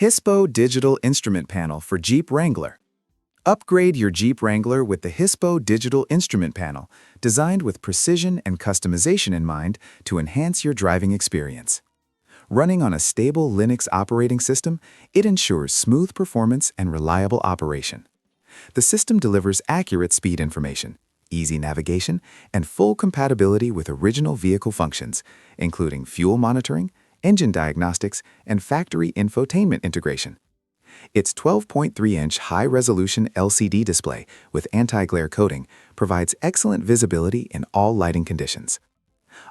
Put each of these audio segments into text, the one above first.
Hispo Digital Instrument Panel for Jeep Wrangler. Upgrade your Jeep Wrangler with the Hispo Digital Instrument Panel, designed with precision and customization in mind to enhance your driving experience. Running on a stable Linux operating system, it ensures smooth performance and reliable operation. The system delivers accurate speed information, easy navigation, and full compatibility with original vehicle functions, including fuel monitoring, engine diagnostics, and factory infotainment integration. Its 12.3-inch high-resolution LCD display with anti-glare coating provides excellent visibility in all lighting conditions.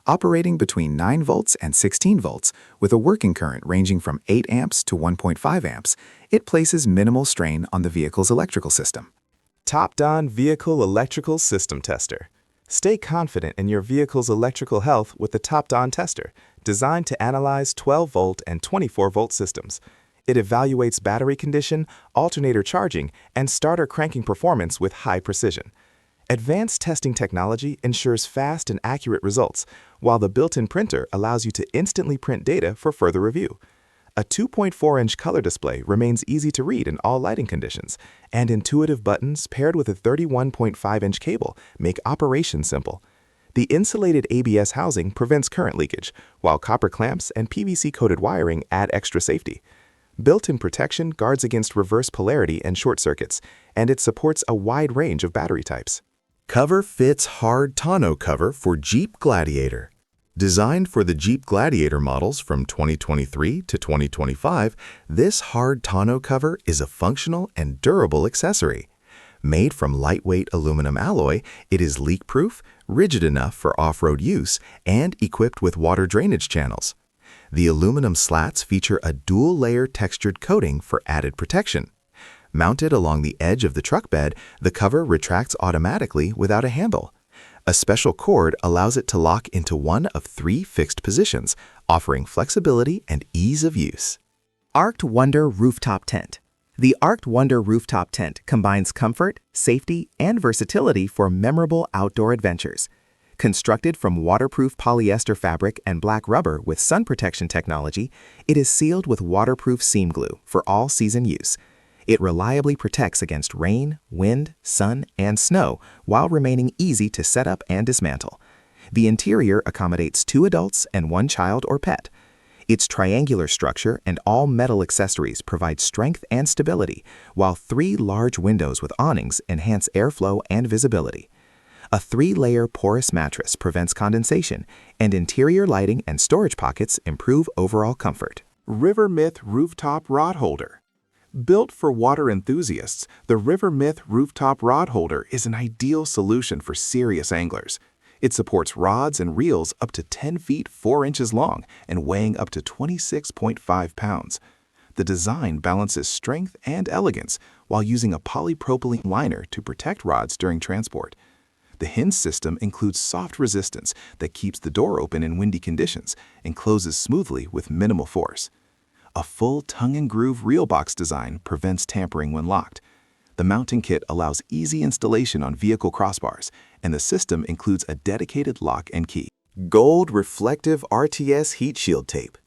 Operating between 9 volts and 16 volts with a working current ranging from 8 amps to 1.5 amps, it places minimal strain on the vehicle's electrical system. Top-down Vehicle Electrical System Tester. Stay confident in your vehicle's electrical health with the top-down tester, designed to analyze 12-volt and 24-volt systems. It evaluates battery condition, alternator charging, and starter cranking performance with high precision. Advanced testing technology ensures fast and accurate results, while the built-in printer allows you to instantly print data for further review. A 2.4-inch color display remains easy to read in all lighting conditions, and intuitive buttons paired with a 31.5-inch cable make operation simple. The insulated ABS housing prevents current leakage, while copper clamps and PVC-coated wiring add extra safety. Built-in protection guards against reverse polarity and short circuits, and it supports a wide range of battery types. Cover fits hard tonneau cover for Jeep Gladiator. Designed for the Jeep Gladiator models from 2023 to 2025, this hard tonneau cover is a functional and durable accessory. Made from lightweight aluminum alloy, it is leak-proof, rigid enough for off-road use, and equipped with water drainage channels. The aluminum slats feature a dual-layer textured coating for added protection. Mounted along the edge of the truck bed, the cover retracts automatically without a handle. A special cord allows it to lock into one of 3 fixed positions, offering flexibility and ease of use. Arced Wonder Rooftop Tent. The Arced Wonder Rooftop Tent combines comfort, safety, and versatility for memorable outdoor adventures. Constructed from waterproof polyester fabric and black rubber with sun protection technology, it is sealed with waterproof seam glue for all-season use. It reliably protects against rain, wind, sun, and snow while remaining easy to set up and dismantle. The interior accommodates 2 adults and 1 child or pet. Its triangular structure and all metal accessories provide strength and stability, while 3 large windows with awnings enhance airflow and visibility. A 3-layer porous mattress prevents condensation, and interior lighting and storage pockets improve overall comfort. River Myth Rooftop Rod Holder. Built for water enthusiasts, the River Myth Rooftop Rod Holder is an ideal solution for serious anglers. It supports rods and reels up to 10 feet 4 inches long and weighing up to 26.5 pounds. The design balances strength and elegance while using a polypropylene liner to protect rods during transport. The hinge system includes soft resistance that keeps the door open in windy conditions and closes smoothly with minimal force. A full tongue-and-groove reel box design prevents tampering when locked. The mounting kit allows easy installation on vehicle crossbars, and the system includes a dedicated lock and key. Gold Reflective RTS Heat Shield Tape.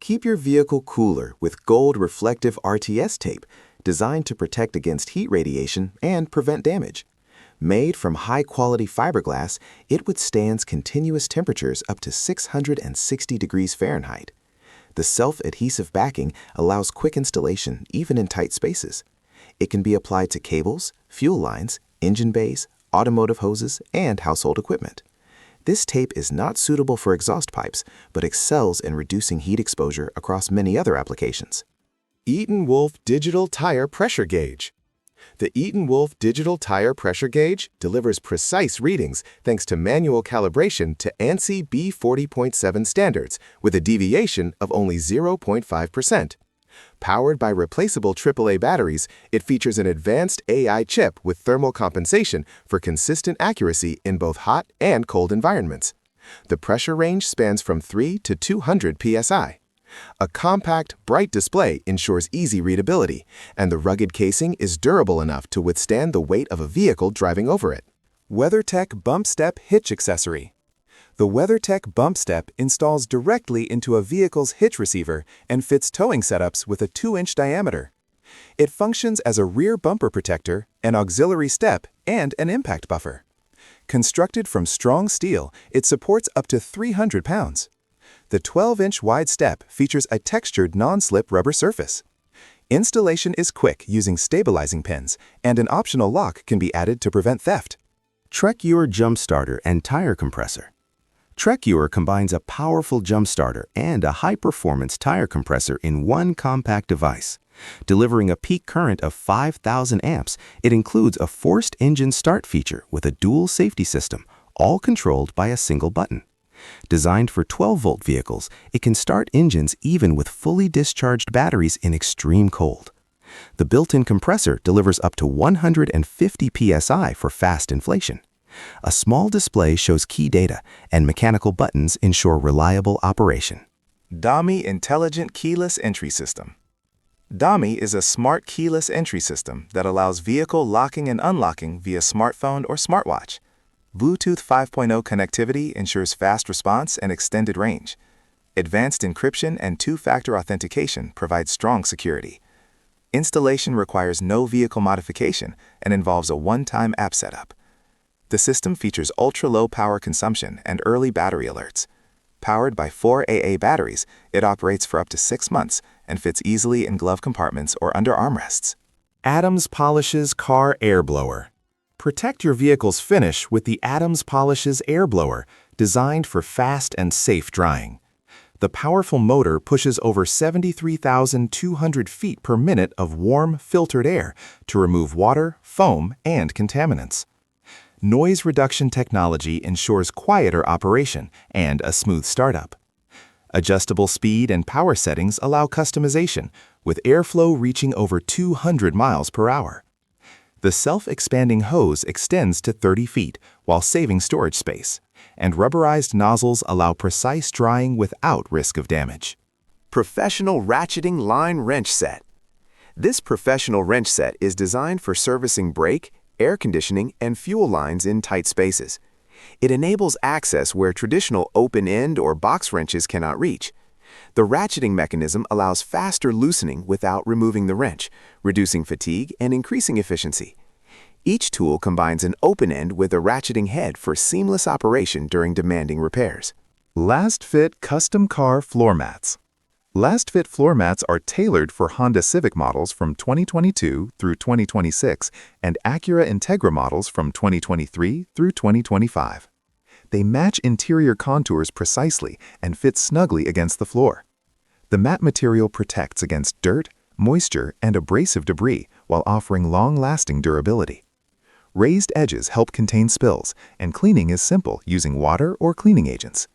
Keep your vehicle cooler with Gold Reflective RTS tape, designed to protect against heat radiation and prevent damage. Made from high-quality fiberglass, it withstands continuous temperatures up to 660 degrees Fahrenheit. The self-adhesive backing allows quick installation even in tight spaces. It can be applied to cables, fuel lines, engine bays, automotive hoses, and household equipment. This tape is not suitable for exhaust pipes, but excels in reducing heat exposure across many other applications. Eaton Wolf Digital Tire Pressure Gauge. The Eaton Wolf Digital Tire Pressure Gauge delivers precise readings thanks to manual calibration to ANSI B40.7 standards with a deviation of only 0.5%. Powered by replaceable AAA batteries, it features an advanced AI chip with thermal compensation for consistent accuracy in both hot and cold environments. The pressure range spans from 3 to 200 psi. A compact, bright display ensures easy readability, and the rugged casing is durable enough to withstand the weight of a vehicle driving over it. WeatherTech Bump Step Hitch Accessory. The WeatherTech Bump Step installs directly into a vehicle's hitch receiver and fits towing setups with a 2-inch diameter. It functions as a rear bumper protector, an auxiliary step, and an impact buffer. Constructed from strong steel, it supports up to 300 pounds. The 12-inch wide step features a textured non-slip rubber surface. Installation is quick using stabilizing pins, and an optional lock can be added to prevent theft. TrekUR Jump Starter and Tire Compressor. TrekUR combines a powerful jump starter and a high-performance tire compressor in one compact device. Delivering a peak current of 5,000 amps, it includes a forced engine start feature with a dual safety system, all controlled by a single button. Designed for 12-volt vehicles, it can start engines even with fully discharged batteries in extreme cold. The built-in compressor delivers up to 150 psi for fast inflation. A small display shows key data, and mechanical buttons ensure reliable operation. DAMI Intelligent Keyless Entry System. DAMI is a smart keyless entry system that allows vehicle locking and unlocking via smartphone or smartwatch. Bluetooth 5.0 connectivity ensures fast response and extended range. Advanced encryption and two-factor authentication provide strong security. Installation requires no vehicle modification and involves a one-time app setup. The system features ultra-low power consumption and early battery alerts. Powered by 4 AA batteries, it operates for up to 6 months and fits easily in glove compartments or under armrests. Adams Polishes Car Air Blower. Protect your vehicle's finish with the Adams Polishes Air Blower, designed for fast and safe drying. The powerful motor pushes over 73,200 feet per minute of warm, filtered air to remove water, foam, and contaminants. Noise reduction technology ensures quieter operation and a smooth startup. Adjustable speed and power settings allow customization, with airflow reaching over 200 miles per hour. The self-expanding hose extends to 30 feet while saving storage space, and rubberized nozzles allow precise drying without risk of damage. Professional Ratcheting Line Wrench Set. This professional wrench set is designed for servicing brake, air conditioning, and fuel lines in tight spaces. It enables access where traditional open-end or box wrenches cannot reach. The ratcheting mechanism allows faster loosening without removing the wrench, reducing fatigue and increasing efficiency. Each tool combines an open end with a ratcheting head for seamless operation during demanding repairs. Last Fit Custom Car Floor Mats. Last Fit floor mats are tailored for Honda Civic models from 2022 through 2026 and Acura Integra models from 2023 through 2025. They match interior contours precisely and fit snugly against the floor. The mat material protects against dirt, moisture, and abrasive debris while offering long-lasting durability. Raised edges help contain spills, and cleaning is simple using water or cleaning agents.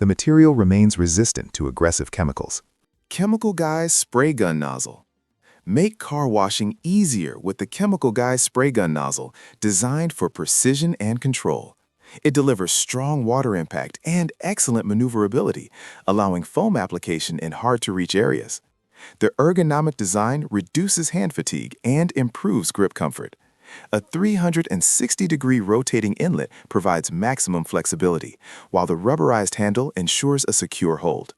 The material remains resistant to aggressive chemicals. Chemical Guys Spray Gun Nozzle. Make car washing easier with the Chemical Guys Spray Gun Nozzle, designed for precision and control. It delivers strong water impact and excellent maneuverability, allowing foam application in hard-to-reach areas. The ergonomic design reduces hand fatigue and improves grip comfort. A 360-degree rotating inlet provides maximum flexibility, while the rubberized handle ensures a secure hold.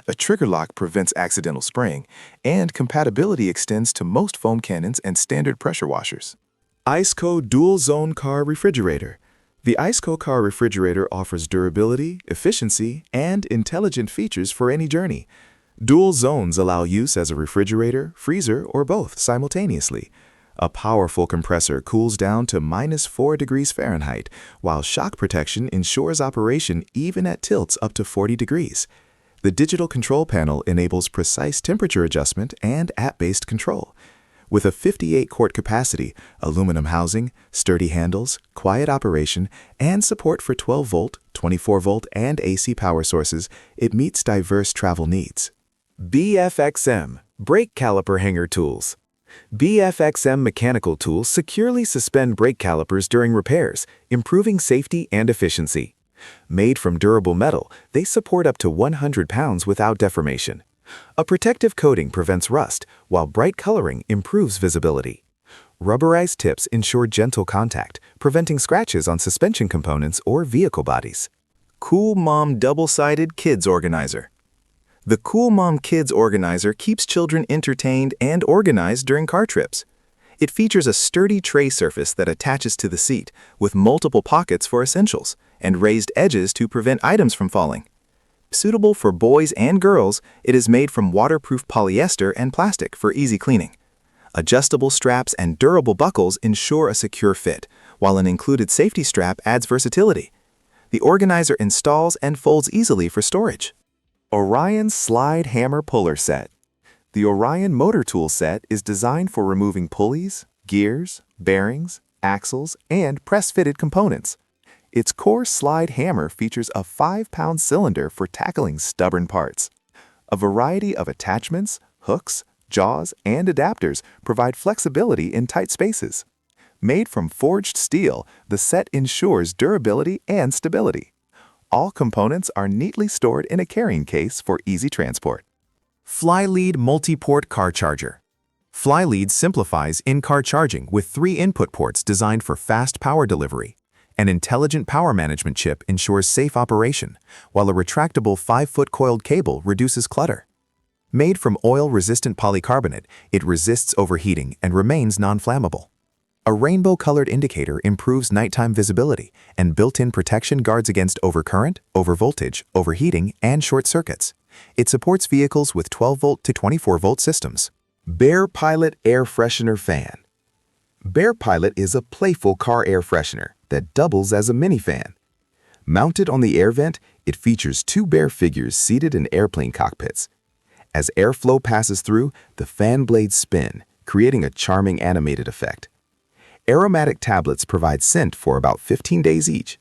A trigger lock prevents accidental spraying, and compatibility extends to most foam cannons and standard pressure washers. ICECO Dual Zone Car Refrigerator. The ICECO car refrigerator offers durability, efficiency, and intelligent features for any journey. Dual zones allow use as a refrigerator, freezer, or both simultaneously. A powerful compressor cools down to -4 degrees Fahrenheit, while shock protection ensures operation even at tilts up to 40 degrees. The digital control panel enables precise temperature adjustment and app-based control. With a 58-quart capacity, aluminum housing, sturdy handles, quiet operation, and support for 12-volt, 24-volt, and AC power sources, it meets diverse travel needs. BFXM Brake Caliper Hanger Tools. BFXM mechanical tools securely suspend brake calipers during repairs, improving safety and efficiency. Made from durable metal, they support up to 100 pounds without deformation. A protective coating prevents rust, while bright coloring improves visibility. Rubberized tips ensure gentle contact, preventing scratches on suspension components or vehicle bodies. Cool Mom Double-Sided Kids Organizer. The Cool Mom Kids Organizer keeps children entertained and organized during car trips. It features a sturdy tray surface that attaches to the seat, with multiple pockets for essentials, and raised edges to prevent items from falling. Suitable for boys and girls, it is made from waterproof polyester and plastic for easy cleaning. Adjustable straps and durable buckles ensure a secure fit, while an included safety strap adds versatility. The organizer installs and folds easily for storage. Orion Slide Hammer Puller Set. The Orion Motor Tool Set is designed for removing pulleys, gears, bearings, axles, and press-fitted components. Its core slide hammer features a 5-pound cylinder for tackling stubborn parts. A variety of attachments, hooks, jaws, and adapters provide flexibility in tight spaces. Made from forged steel, the set ensures durability and stability. All components are neatly stored in a carrying case for easy transport. Flylead Multi-Port Car Charger. Flylead simplifies in-car charging with 3 input ports designed for fast power delivery. An intelligent power management chip ensures safe operation, while a retractable 5-foot coiled cable reduces clutter. Made from oil-resistant polycarbonate, it resists overheating and remains non-flammable. A rainbow-colored indicator improves nighttime visibility, and built-in protection guards against overcurrent, overvoltage, overheating, and short circuits. It supports vehicles with 12-volt to 24-volt systems. Bear Pilot Air Freshener Fan. Bear Pilot is a playful car air freshener that doubles as a mini fan. Mounted on the air vent, it features 2 bear figures seated in airplane cockpits. As airflow passes through, the fan blades spin, creating a charming animated effect. Aromatic tablets provide scent for about 15 days each.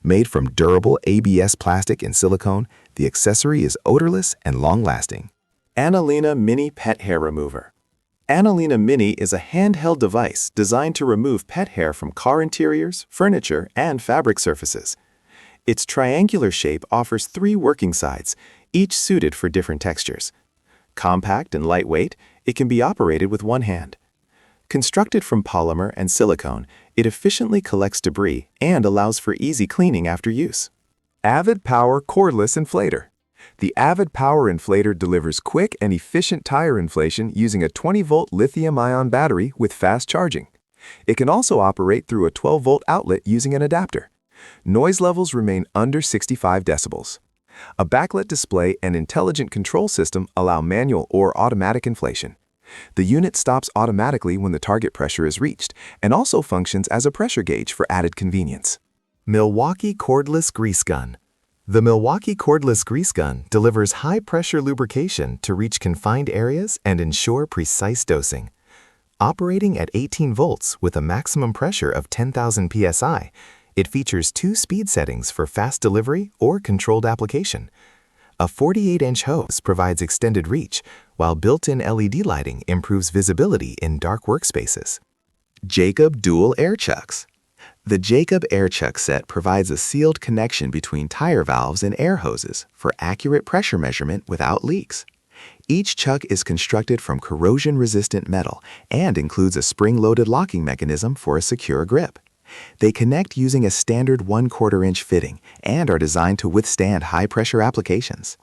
Made from durable ABS plastic and silicone, the accessory is odorless and long-lasting. Annalena Mini Pet Hair Remover. Annalena Mini is a handheld device designed to remove pet hair from car interiors, furniture, and fabric surfaces. Its triangular shape offers 3 working sides, each suited for different textures. Compact and lightweight, it can be operated with one hand. Constructed from polymer and silicone, it efficiently collects debris and allows for easy cleaning after use. Avid Power Cordless Inflator. The Avid Power Inflator delivers quick and efficient tire inflation using a 20-volt lithium-ion battery with fast charging. It can also operate through a 12-volt outlet using an adapter. Noise levels remain under 65 decibels. A backlit display and intelligent control system allow manual or automatic inflation. The unit stops automatically when the target pressure is reached and also functions as a pressure gauge for added convenience. Milwaukee Cordless Grease Gun. The Milwaukee Cordless Grease Gun delivers high-pressure lubrication to reach confined areas and ensure precise dosing. Operating at 18 volts with a maximum pressure of 10,000 psi, it features 2 speed settings for fast delivery or controlled application. A 48-inch hose provides extended reach, while built-in LED lighting improves visibility in dark workspaces. Jacob Dual Air Chucks. The Jacob Air Chuck set provides a sealed connection between tire valves and air hoses for accurate pressure measurement without leaks. Each chuck is constructed from corrosion-resistant metal and includes a spring-loaded locking mechanism for a secure grip. They connect using a standard 1/4-inch fitting and are designed to withstand high-pressure applications.